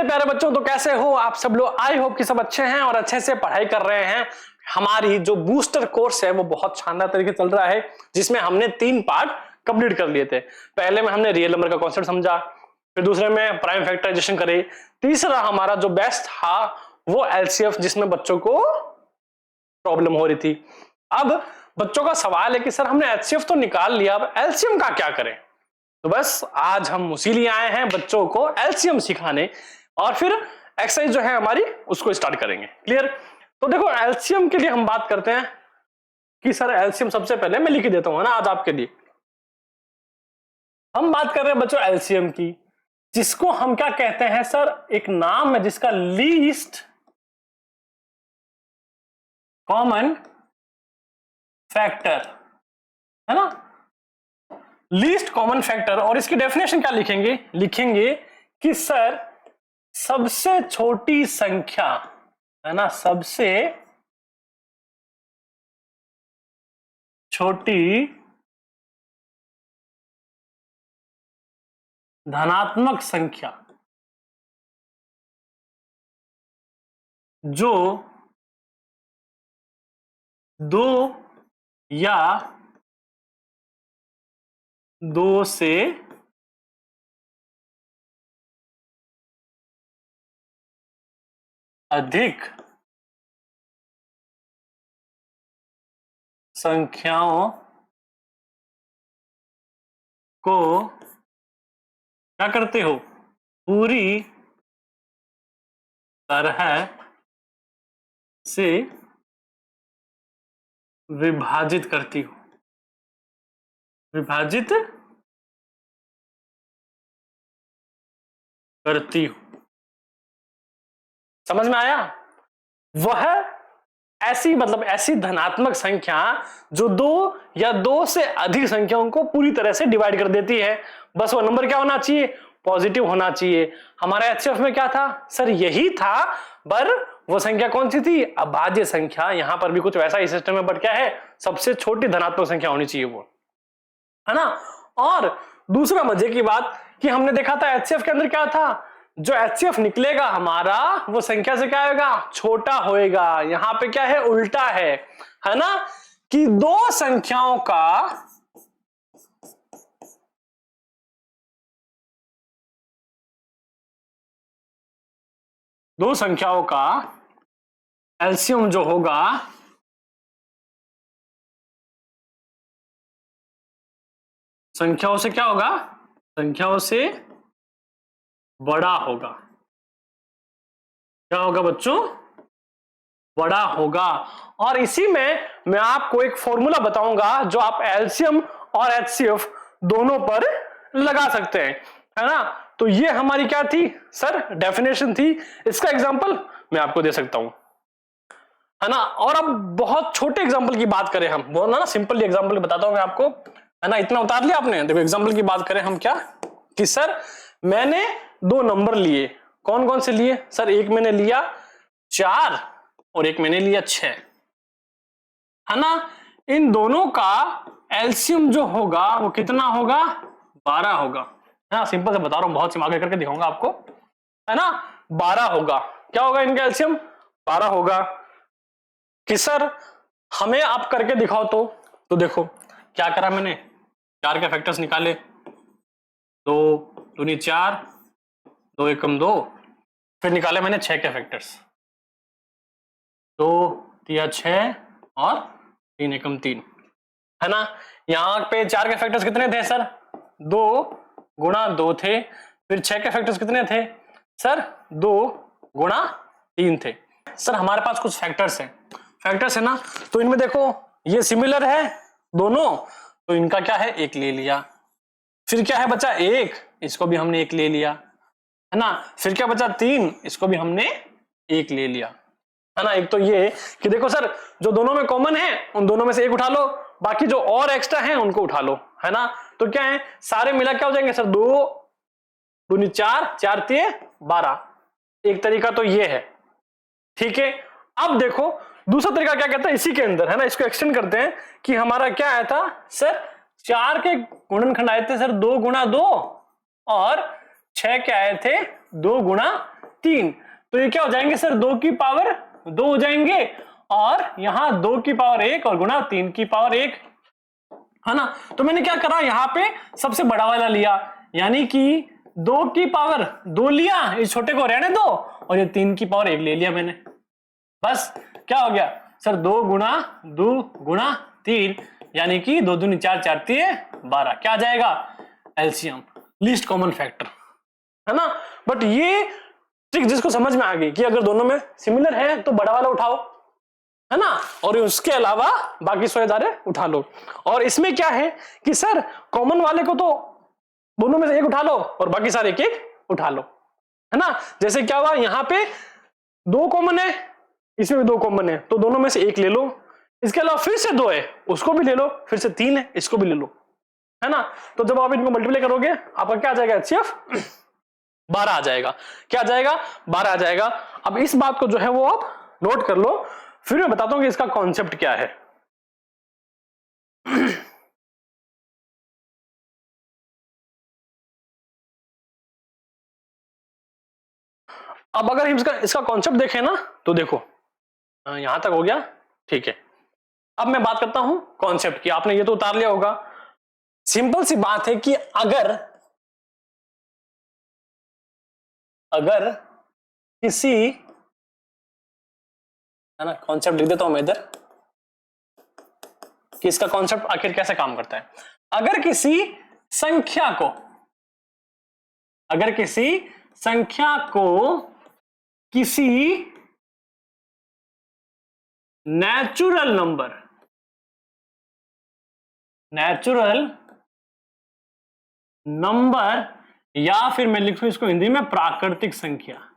मेरे प्यारे बच्चों, तो कैसे हो आप सब लोग? आई होप कि सब अच्छे हैं और अच्छे से पढ़ाई कर रहे हैं। हमारी जो बूस्टर कोर्स है वो बहुत शानदार तरीके चल रहा है, जिसमें हमने 3 पार्ट कंप्लीट कर लिए थे। पहले में हमने रियल नंबर का कॉन्सेप्ट समझा, फिर दूसरे में प्राइम फैक्टराइजेशन करे, तीसरा हमारा जो बेस्ट था वो एलसीएफ, जिसमें बच्चों को प्रॉब्लम हो रही थी। अब बच्चों का सवाल है कि सर हमने एचसीएफ तो निकाल लिया, अब एलसीएम का क्या करें? तो बस आज हम उसी लिए आए हैं, बच्चों को एलसीएम सिखाने, और फिर एक्सरसाइज जो है हमारी उसको स्टार्ट करेंगे। क्लियर? तो देखो एलसीएम के लिए हम बात करते हैं कि सर एलसीएम सबसे पहले मैं लिख देता हूं ना आज आपके लिए। हम बात कर रहे हैं बच्चों एलसीएम की, जिसको हम क्या कहते हैं सर, एक नाम है जिसका लीस्ट कॉमन फैक्टर है ना, लीस्ट कॉमन फैक्टर। और इसकी डेफिनेशन क्या लिखेंगे? लिखेंगे कि सर सबसे छोटी संख्या है ना, सबसे छोटी धनात्मक संख्या जो 2 या 2 से अधिक संख्याओं को क्या करते हो? पूरी तरह से विभाजित करती हो, विभाजित करती हो। समझ में आया? वह ऐसी मतलब ऐसी धनात्मक संख्या जो 2 या 2 से अधिक संख्याओं को पूरी तरह से डिवाइड कर देती है। बस वो नंबर क्या होना चाहिए? पॉजिटिव होना चाहिए। हमारा एचसीएफ में क्या था सर? यही था, पर वो संख्या कौन सी थी? अभाज्य संख्या। यहां पर भी कुछ वैसा ही सिस्टम है, बट क्या है? सबसे छोटी धनात्मक संख्या होनी चाहिए वो, है ना। और दूसरा मजे की बात कि हमने देखा था एचसीएफ के अंदर क्या था, जो एचसीएफ निकलेगा हमारा वो संख्या से क्या होगा? छोटा होएगा। यहां पे क्या है? उल्टा है ना, कि दो संख्याओं का एलसीएम जो होगा संख्याओं से क्या होगा? संख्याओं से बड़ा होगा। क्या होगा बच्चों? बड़ा होगा। और इसी में मैं आपको एक फॉर्मूला बताऊंगा जो आप एलसीएम और एचसीएफ दोनों पर लगा सकते हैं, है ना। तो ये हमारी क्या थी सर? डेफिनेशन थी। इसका एग्जांपल मैं आपको दे सकता हूं, है ना। और अब बहुत छोटे एग्जांपल की बात करें हम, बोलना ना सिंपल एग्जांपल बताता हूं मैं आपको, है ना। इतना उतार लिया आपने? देखो एग्जांपल की बात करें हम क्या, कि सर मैंने 2 नंबर लिए। कौन कौन से लिए सर? एक मैंने लिया 4 और एक मैंने लिया 6, है ना। इन दोनों का एलसीएम जो होगा वो कितना होगा? 12 होगा। हाँ सिंपल से बता रहा हूं, बहुत आगे करके दिखाऊंगा आपको, है ना। 12 होगा। क्या होगा इनका एलसीएम? 12 होगा। कि सर हमें आप करके दिखाओ तो देखो क्या करा मैंने, 4 के फैक्टर्स निकाले, 2 दूनी 4, 2 एकम 2, फिर निकाले मैंने 6 के फैक्टर्स, 2 तिया 6 और 3 एकम 3, है ना। यहां पे 4 के फैक्टर्स कितने थे सर? 2 गुणा 2 थे। फिर 6 के फैक्टर्स कितने थे सर? 2 गुणा 3 थे। सर हमारे पास कुछ फैक्टर्स है ना, तो इनमें देखो ये सिमिलर है दोनों, तो इनका क्या है? 1 ले लिया। फिर क्या है बचा? 1, इसको भी हमने 1 ले लिया, है ना। फिर क्या बचा? 3, इसको भी हमने 1 ले लिया, है ना। एक तो ये कि देखो सर जो दोनों में कॉमन है उन दोनों में से 1 उठा लो, बाकी जो और एक्स्ट्रा है उनको उठा लो, है ना। तो क्या है? सारे मिला क्या हो जाएंगे सर? 2 दूनी 4, 4 तिये 12। एक तरीका तो ये है, ठीक है। अब देखो दूसरा तरीका क्या कहता है इसी के अंदर, है ना। इसको एक्सटेंड करते हैं कि हमारा क्या आया था सर? 4 के गुणनखंड आए थे सर 2 गुणा 2, और 6 के आए थे 2 गुणा 3, तो ये क्या हो जाएंगे सर 2 की पावर 2 हो जाएंगे, और यहां 2 की पावर 1 और गुणा 3 की पावर 1, है ना। तो मैंने क्या करा, यहां पे सबसे बड़ा वाला लिया, यानी कि 2 की पावर 2 लिया, इस छोटे को रहने दो, और ये 3 की पावर 1 ले लिया मैंने। बस क्या हो गया सर, 2 गुणा 2 गुणा 3, यानी कि 2 दूनी 4, 4 3 12, क्या आ जाएगा एलसीएम, लीस्ट कॉमन फैक्टर, है ना। बट ये ट्रिक जिसको समझ में आ गई कि अगर दोनों में सिमिलर है तो बड़ा वाला उठाओ, है ना, और उसके अलावा बाकी सारे उठा लो। और इसमें क्या है कि सर कॉमन वाले को तो दोनों में से एक उठा लो और बाकी सारे एक एक उठा लो, है ना। जैसे क्या हुआ, यहां पे 2 कॉमन है, इसमें भी 2 कॉमन है, तो दोनों में से एक ले लो। इसके अलावा फिर से 2 है, उसको भी ले लो, फिर से 3 है, इसको भी ले लो, है ना। तो जब आप इनको मल्टीप्लाई करोगे आपका क्या आ जाएगा, एचसीएफ 12 आ जाएगा। क्या आ जाएगा, 12 आ जाएगा। अब इस बात को जो है वो आप नोट कर लो, फिर मैं बताता हूं कि इसका कॉन्सेप्ट क्या है। अब अगर हम इसका कॉन्सेप्ट देखें ना, तो देखो यहां तक हो गया, ठीक है। अब मैं बात करता हूं कॉन्सेप्ट की, आपने ये तो उतार लिया होगा। सिंपल सी बात है कि अगर किसी, है ना, कॉन्सेप्ट लिख देता हूं मैं इधर कि इसका कॉन्सेप्ट आखिर कैसे काम करता है। अगर किसी संख्या को किसी नेचुरल नंबर, या फिर मैं लिखूं इसको हिंदी में प्राकृतिक संख्या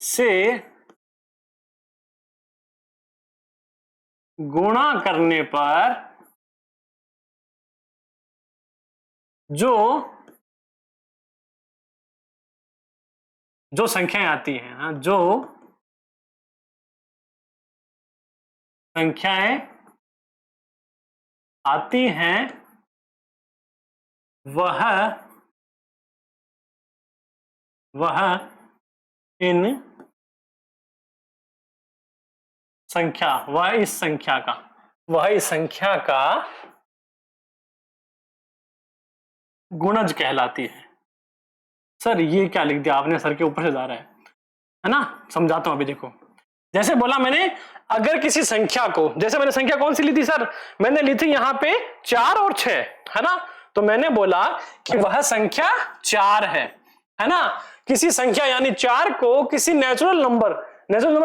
से गुणा करने पर जो संख्याएं आती हैं, जो संख्याएं आती हैं वह इस संख्या का गुणज कहलाती है। सर ये क्या लिख दिया आपने, सर के ऊपर से जा रहा है ना। समझाता हूं अभी, देखो जैसे बोला मैंने, अगर किसी संख्या को, जैसे मैंने संख्या कौन सी ली थी सर, मैंने ली थी यहां पे 4 और 6, है ना। तो मैंने बोला कि वह संख्या 4 है ना। किसी संख्या यानी 4 को किसी नेचुरल नंबर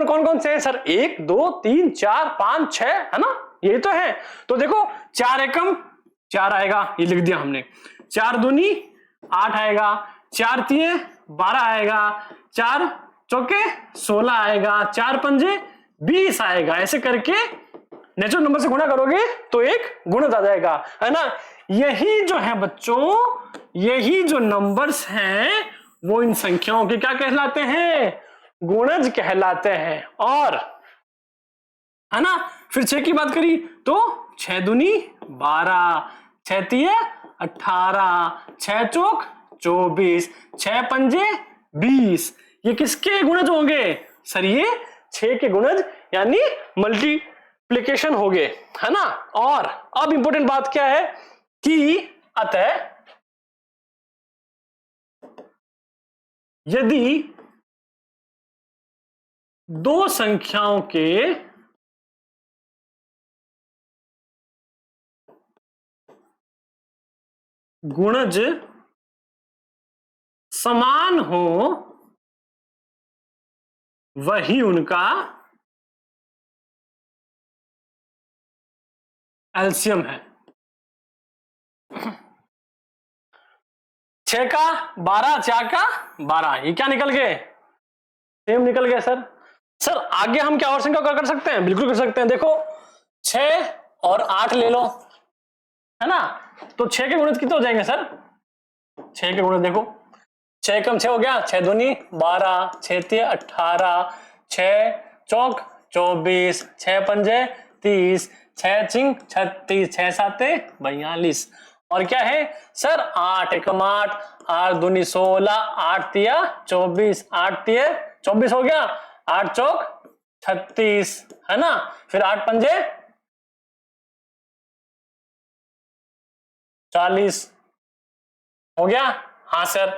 कौन कौन से हैं सर, 1 2 3 4 5 6, है ना, यही तो है। तो देखो 4 एकम 4 आएगा, ये लिख दिया हमने, 4 दूनी 8 आएगा, 4 तिये 12 आएगा, 4 चौके 16 आएगा, 4 पंजे 20 आएगा। ऐसे करके नेचुरल नंबर से गुणा करोगे तो एक गुणज आ जाएगा, है ना। यही जो है बच्चों, यही जो नंबर्स हैं वो इन संख्याओं के क्या कहलाते हैं, गुणज कहलाते हैं। और है ना, फिर 6 की बात करी तो 6 दूनी 12, 6 तिये 18, 6 चौक 24, 6 पंजे 20। ये किसके गुणज होंगे सर, ये 6 के गुणज यानी मल्टीप्लिकेशन हो गए, है ना। और अब इंपॉर्टेंट बात क्या है कि अतः यदि दो संख्याओं के गुणज समान हो वही उनका एलसीएम है। 6 का 12, 4 का 12, ये क्या निकल गए, सेम निकल गया सर। सर आगे हम क्या और संख्या कर सकते हैं, बिल्कुल कर सकते हैं। देखो 6 और 8 ले लो, है ना, तो 6 के गुणज कितने हो जाएंगे सर, 6 के गुणज देखो, 6 कम 6 हो गया, 6 दूनी 12, 6 तिये 18, 6 चौक 24, 6 पंजे 30, 6 चिंग 36, 6 साते 42। और क्या है सर 8 एकम 8, 8 दूनी 16, 8 तिया 24, 8 तिया 24 हो गया, 8 चौक 36 है ना, फिर 8 पंजे 40 हो गया। हाँ सर,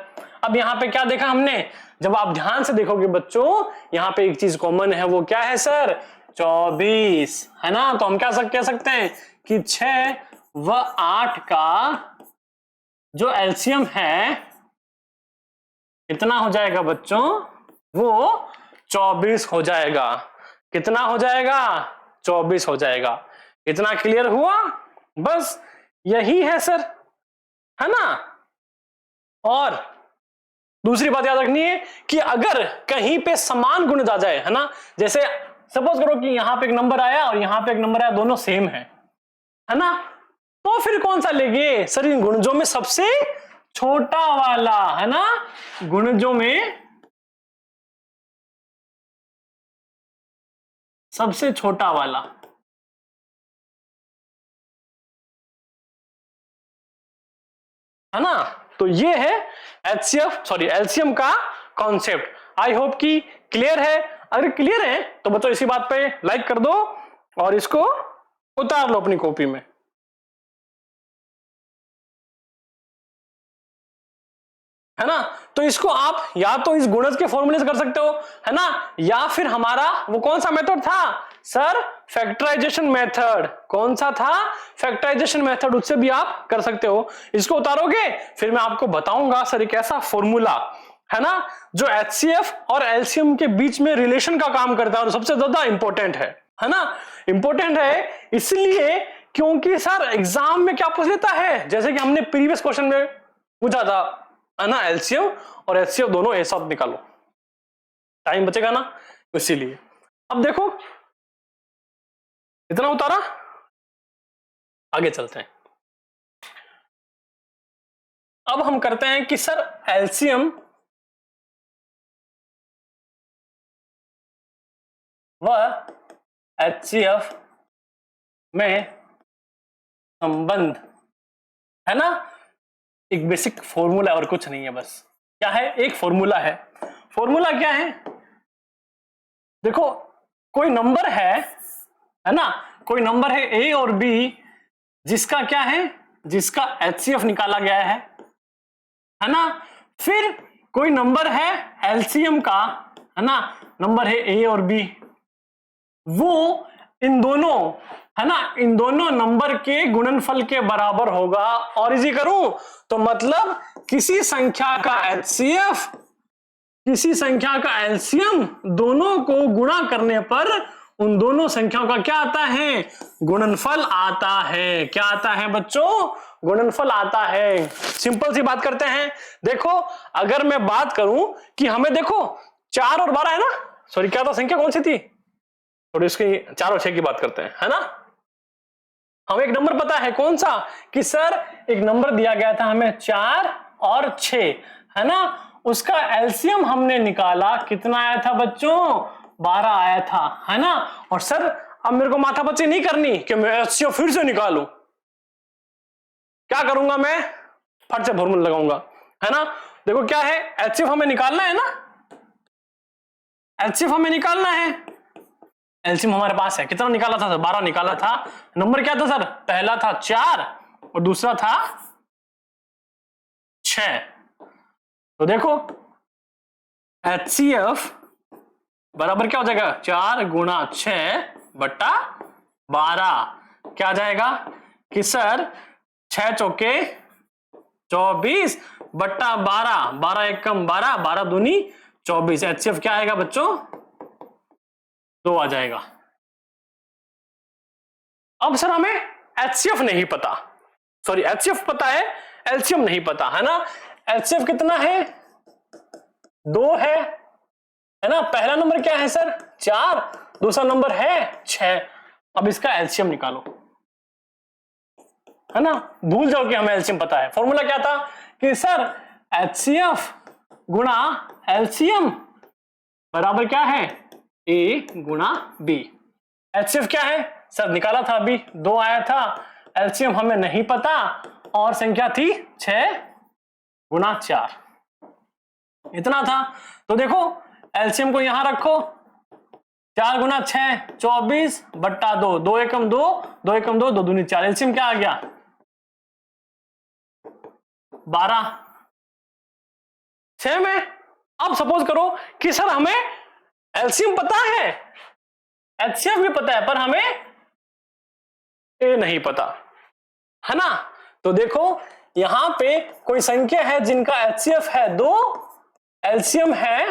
अब यहां पे क्या देखा हमने, जब आप ध्यान से देखोगे बच्चों यहां पे एक चीज कॉमन है, वो क्या है सर 24 है ना। तो हम क्या कह सकते हैं कि 6 व 8 का जो एलसीएम है कितना हो जाएगा बच्चों, वो 24 हो जाएगा। कितना हो जाएगा 24 हो जाएगा। इतना क्लियर हुआ, बस यही है सर, है ना। और दूसरी बात याद रखनी है कि अगर कहीं पे समान गुणज आ जाए, है ना, जैसे सपोज करो कि यहां पे एक नंबर आया और यहां पे एक नंबर आया, दोनों सेम है ना, तो फिर कौन सा लेंगे सर, इन गुणजों में सबसे छोटा वाला, है ना, गुणजों में सबसे छोटा वाला, है ना। तो ये है एलसीएम का कॉन्सेप्ट। आई होप कि क्लियर है। अगर क्लियर है तो बच्चों इसी बात पे लाइक कर दो और इसको उतार लो अपनी कॉपी में, है ना। तो इसको आप या तो इस गुणज के फॉर्मूले से कर सकते हो, है ना, या फिर हमारा वो कौन सा मेथड था सर, फैक्टराइजेशन मेथड। कौन सा था, फैक्टराइजेशन मेथड, उससे भी आप कर सकते हो। इसको उतारोगे फिर मैं आपको बताऊंगा सर एक ऐसा फॉर्मूला, है ना, जो एचसीएफ और एलसीएम के बीच में रिलेशन का काम करता है और सबसे ज्यादा इंपॉर्टेंट है ना। इंपॉर्टेंट है इसलिए क्योंकि सर एग्जाम में क्या पूछ लेता है, जैसे कि हमने प्रीवियस क्वेश्चन में पूछा था, है ना, एलसीएम और एचसीएफ दोनों एक साथ निकालो, टाइम बचेगा ना, इसीलिए। अब देखो इतना उतारा, आगे चलते हैं। अब हम करते हैं कि सर एलसीएम व एचसीएफ में संबंध, है ना, एक बेसिक फॉर्मूला और कुछ नहीं है, बस क्या है, एक फॉर्मूला है। फॉर्मूला क्या है, देखो कोई नंबर है ना, कोई नंबर है ए और बी जिसका क्या है, जिसका एचसीएफ निकाला गया है ना। फिर कोई नंबर है एलसीएम का, है ना, नंबर है ए और बी, वो इन दोनों, है ना, इन दोनों नंबर के गुणनफल के बराबर होगा। और इसी करूं तो मतलब किसी संख्या का एचसीएफ किसी संख्या का एलसीएम दोनों को गुणा करने पर उन दोनों संख्याओं का क्या आता है, गुणनफल आता है। क्या आता है बच्चों, गुणनफल आता है। सिंपल सी बात करते हैं, देखो अगर मैं बात करूं कि हमें देखो 4 और 12 है ना, सॉरी क्या था, संख्या कौन सी थी, थोड़ी इसकी 4 और 6 की बात करते हैं, है ना। हमें एक नंबर पता है, कौन सा, कि सर एक नंबर दिया गया था हमें 4 और 6, है ना, उसका एलसीएम हमने निकाला, कितना आया था बच्चों, 12 आया था, है ना। और सर अब मेरे को माथापच्ची नहीं करनी कि मैं एचसीएफ फिर से निकालूं, क्या करूंगा मैं, फट से फॉर्मूला लगाऊंगा, है ना। देखो क्या है, एचसीएफ हमें निकालना है ना, एचसीएफ हमें निकालना है, एलसीएम हमारे पास है, कितना निकाला था सर, 12 निकाला था। नंबर क्या था सर, पहला था 4 और दूसरा था 6। तो देखो एचसीएफ बराबर क्या हो जाएगा, 4 गुणा 6 बट्टा 12, क्या आ जाएगा कि सर 6 चौके 24 बट्टा 12, 12 एकम 12, 12 दूनी 24। एचसीएफ क्या आएगा बच्चों, 2 आ जाएगा। अब सर हमें एचसीएफ नहीं पता, सॉरी एचसीएफ पता है, एलसीएम नहीं पता, है ना। एचसीएफ कितना है, 2 है ना। पहला नंबर क्या है सर 4, दूसरा नंबर है 6। अब इसका एलसीएम निकालो, है ना, भूल जाओ कि हमें एलसीएम पता है। फॉर्मूला क्या था कि सर एचसीएफ गुणा एलसीएम बराबर क्या है, ए गुणा बी। एचसीएफ क्या है सर निकाला था अभी, 2 आया था, एलसीएम हमें नहीं पता और संख्या थी 6 गुना 4, इतना था। तो देखो एलसीएम को यहां रखो, 4 गुना 6 24 बट्टा 2, 2 एकम 2, 2 एकम 2, 2 दूनी 4, एलसीएम क्या आ गया 12। 6 में अब सपोज करो कि सर हमें एलसीएम पता है, एचसीएफ भी पता है, पर हमें ए नहीं पता, है ना। तो देखो यहां पे कोई संख्या है जिनका एचसीएफ है 2, एलसीएम है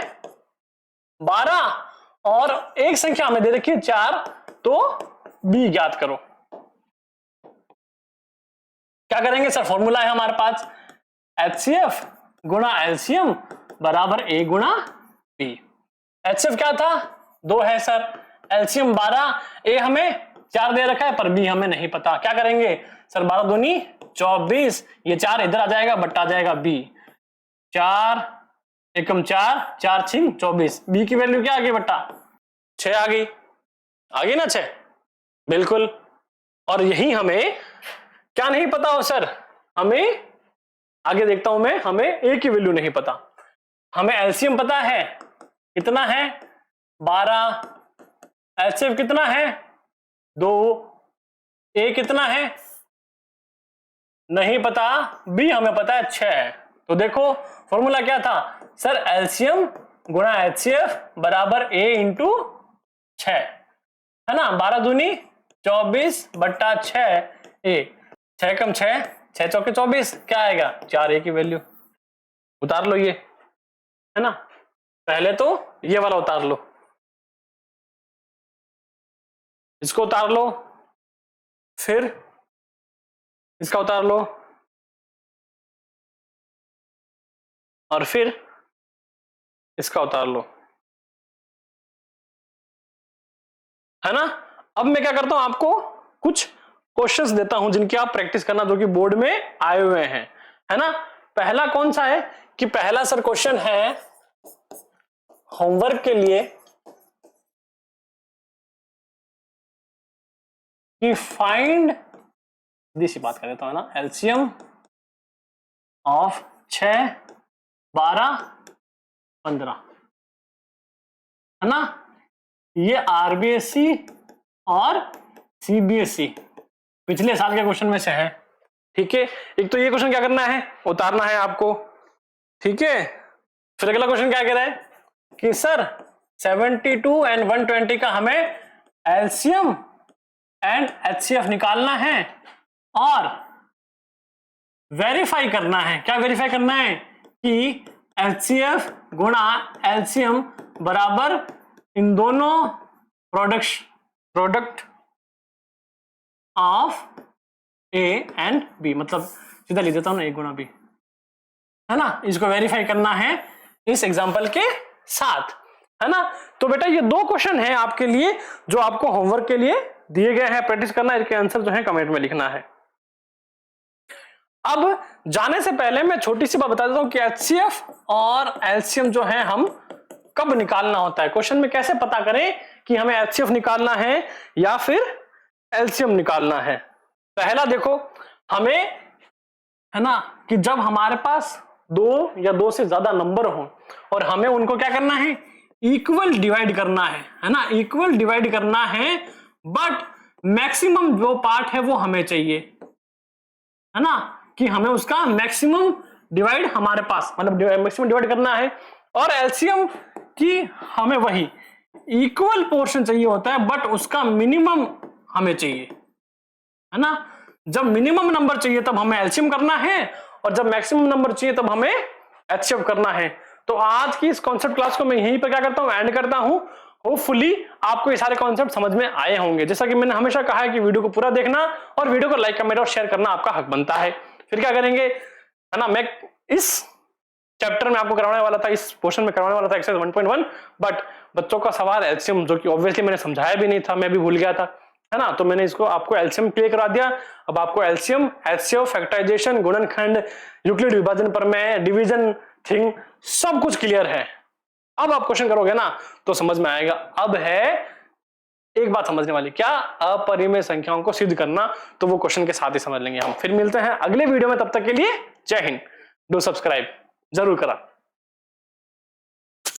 12 और एक संख्या हमें दे रखी है 4, तो बी ज्ञात करो। क्या करेंगे सर, फॉर्मूला है हमारे पास एचसीएफ गुणा एलसीएम बराबर ए गुणा बी। एचसीएफ क्या था 2 है सर, एलसीएम 12, ए हमें 4 दे रखा है पर बी हमें नहीं पता। क्या करेंगे सर, 12 दूनी 24, ये 4 इधर आ जाएगा, बट्टा आ जाएगा बी, 4 एकम 4, 4 छिंग 24, बी की वैल्यू क्या आ गई बट्टा 6 आ गई, आ गई ना 6, बिल्कुल। और यही हमें क्या नहीं पता हो सर, हमें आगे देखता हूं मैं, हमें ए की वैल्यू नहीं पता, हमें एलसीएम पता है कितना है 12, एचसीएफ कितना है 2, ए कितना है नहीं पता, बी हमें पता है 6। तो देखो फॉर्मूला क्या था सर, एलसीएम गुणा एचसीएफ बराबर ए इंटू 6, है ना। 12 दूनी 24 बट्टा 6 ए, 6 कम 6, 6 चौके 24, क्या आएगा 4 ए की वैल्यू। उतार लो ये, है ना, पहले तो ये वाला उतार लो, इसको उतार लो, फिर इसका उतार लो और फिर इसका उतार लो, है ना। अब मैं क्या करता हूं, आपको कुछ क्वेश्चंस देता हूं जिनकी आप प्रैक्टिस करना, जो कि बोर्ड में आए हुए हैं, है ना। पहला कौन सा है कि पहला सर क्वेश्चन है होमवर्क के लिए कि फाइंड, सीधी सी बात कर देता हूं ना, एलसीएम ऑफ 6, 12, 15, है ना। ये आरबीएससी और सीबीएसई पिछले साल के क्वेश्चन में से है, ठीक है। एक तो ये क्वेश्चन क्या करना है, उतारना है आपको, ठीक है। फिर अगला क्वेश्चन क्या कह रहा है कि सर 72 एंड 120 का हमें एलसीएम एंड एचसीएफ निकालना है और वेरीफाई करना है। क्या वेरीफाई करना है कि एचसीएफ गुणा एलसीएम बराबर इन दोनों product of A and B, मतलब सीधा लिख देता हूं ना, ए गुणा बी, है ना। इसको वेरीफाई करना है इस एग्जांपल के साथ, है ना। तो बेटा ये 2 क्वेश्चन है आपके लिए जो आपको होमवर्क के लिए दिए गए हैं, प्रैक्टिस करना, इसके आंसर जो है कमेंट में लिखना है। अब जाने से पहले मैं छोटी सी बात बता देता हूं कि एचसीएफ और एलसीएम जो है हम कब निकालना होता है। क्वेश्चन में कैसे पता करें कि हमें एचसीएफ निकालना है या फिर एलसीएम निकालना है। पहला देखो, हमें, है ना, कि जब हमारे पास 2 या 2 से ज्यादा नंबर हो और हमें उनको क्या करना है, इक्वल डिवाइड करना है ना, इक्वल डिवाइड करना है, बट मैक्सिमम जो पार्ट है वो हमें चाहिए, है ना, कि हमें उसका मैक्सिमम डिवाइड हमारे पास, मतलब मैक्सिमम डिवाइड करना है। और एलसीएम की हमें वही इक्वल पोर्शन चाहिए होता है, बट उसका मिनिमम हमें चाहिए, है ना। जब मिनिमम नंबर चाहिए तब हमें एलसीएम करना है और जब मैक्सिमम नंबर चाहिए तब हमें एचसीएफ करना है। तो आज की इस कॉन्सेप्ट क्लास को मैं यहीं पर क्या करता हूं, एंड करता हूं। होपफुली आपको ये सारे कॉन्सेप्ट समझ में आए होंगे। जैसा कि मैंने हमेशा कहा है कि वीडियो को पूरा देखना और वीडियो को लाइक, कमेंट और शेयर करना आपका हक बनता है। फिर क्या करेंगे, है ना, मैं इस चैप्टर में आपको करवाने वाला था, इस पोर्शन में करवाने वाला था एक्सरसाइज 1.1, बट बच्चों का सवाल एलसीएम, जो कि ऑब्वियसली मैंने समझाया भी नहीं था, मैं भी भूल गया था, है ना। तो मैंने इसको आपको एलसीएम क्लियर करा दिया। अब आपको एलसीएम, एचसीएफ, फैक्टराइजेशन, गुणनखंड, यूक्लिड विभाजन प्रमेय, डिवीजन थिंग सब कुछ क्लियर है। अब आप क्वेश्चन करोगे ना तो समझ में आएगा। अब है एक बात समझने वाली, क्या अपरिमेय संख्याओं को सिद्ध करना, तो वो क्वेश्चन के साथ ही समझ लेंगे हम। फिर मिलते हैं अगले वीडियो में, तब तक के लिए जय हिंद। डू सब्सक्राइब जरूर करा।